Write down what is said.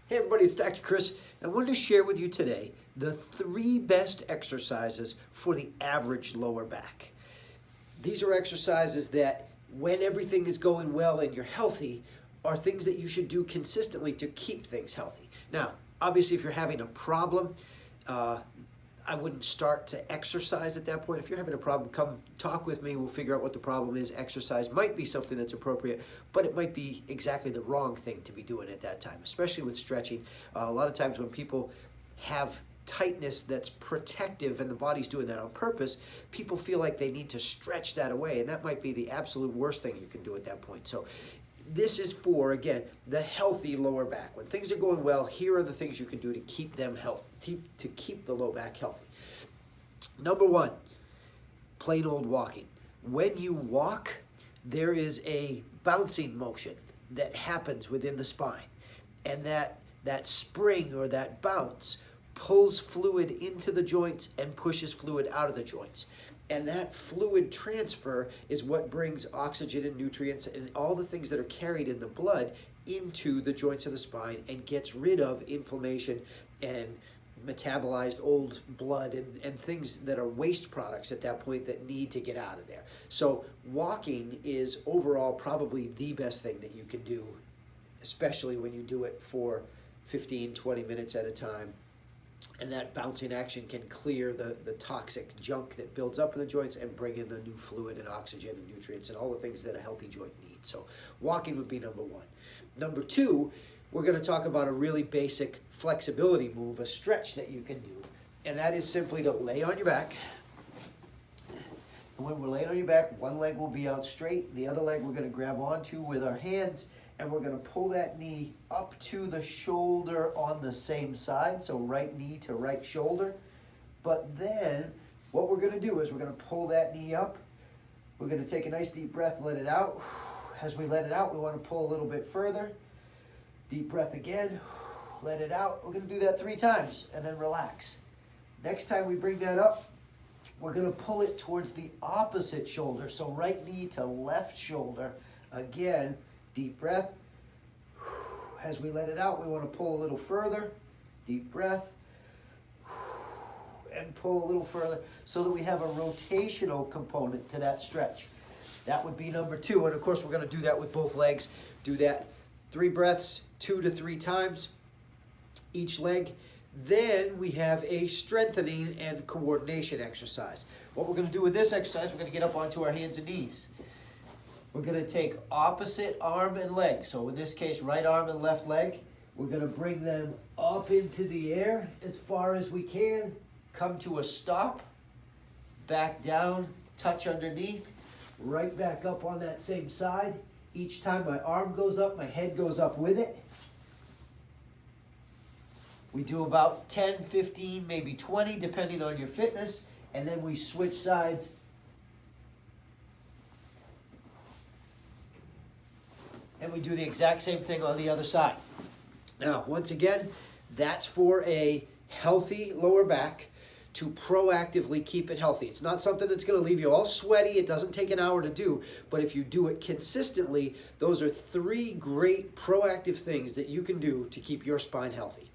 Hey everybody, it's Dr. Chris. I wanted to share with you today the 3 best exercises for the average lower back. These are exercises that, when everything is going well and you're healthy, are things that you should do consistently to keep things healthy. Now, obviously if you're having a problem, I wouldn't start to exercise at that point. If you're having a problem, come talk with me. We'll figure out what the problem is. Exercise might be something that's appropriate, but it might be exactly the wrong thing to be doing at that time, especially with stretching. A lot of times when people have tightness that's protective and the body's doing that on purpose, people feel like they need to stretch that away, and that might be the absolute worst thing you can do at that point. So this is for, again, the healthy lower back. When things are going well, here are the things you can do to keep them healthy, to keep the low back healthy. Number 1, plain old walking. When you walk, there is a bouncing motion that happens within the spine, and that spring or that bounce pulls fluid into the joints and pushes fluid out of the joints. And that fluid transfer is what brings oxygen and nutrients and all the things that are carried in the blood into the joints of the spine and gets rid of inflammation and metabolized old blood and things that are waste products at that point that need to get out of there. So walking is overall probably the best thing that you can do, especially when you do it for 15, 20 minutes at a time. And that bouncing action can clear the toxic junk that builds up in the joints and bring in the new fluid and oxygen and nutrients and all the things that a healthy joint needs. So walking would be number 1. Number 2, we're going to talk about a really basic flexibility move, a stretch that you can do. And that is simply to lay on your back. And when we're laying on your back, one leg will be out straight. The other leg we're going to grab onto with our hands, and we're going to pull that knee up to the shoulder on the same side, so right knee to right shoulder. But then what we're going to do is we're going to pull that knee up. We're going to take a nice deep breath, let it out. As we let it out, we want to pull a little bit further. Deep breath again, let it out. We're going to do that 3 times and then relax. Next time we bring that up, we're going to pull it towards the opposite shoulder, so right knee to left shoulder. Again, deep breath. As we let it out, we want to pull a little further. Deep breath. And pull a little further so that we have a rotational component to that stretch. That would be number 2. And of course, we're going to do that with both legs. Do that 3 breaths, 2 to 3 times each leg. Then we have a strengthening and coordination exercise. What we're going to do with this exercise, we're going to get up onto our hands and knees. We're going to take opposite arm and leg. So in this case, right arm and left leg. We're going to bring them up into the air as far as we can. Come to a stop. Back down, touch underneath. Right back up on that same side. Each time my arm goes up, my head goes up with it. We do about 10, 15, maybe 20, depending on your fitness. And then we switch sides. And we do the exact same thing on the other side. Now, once again, that's for a healthy lower back to proactively keep it healthy. It's not something that's going to leave you all sweaty. It doesn't take an hour to do, but if you do it consistently, those are 3 great proactive things that you can do to keep your spine healthy.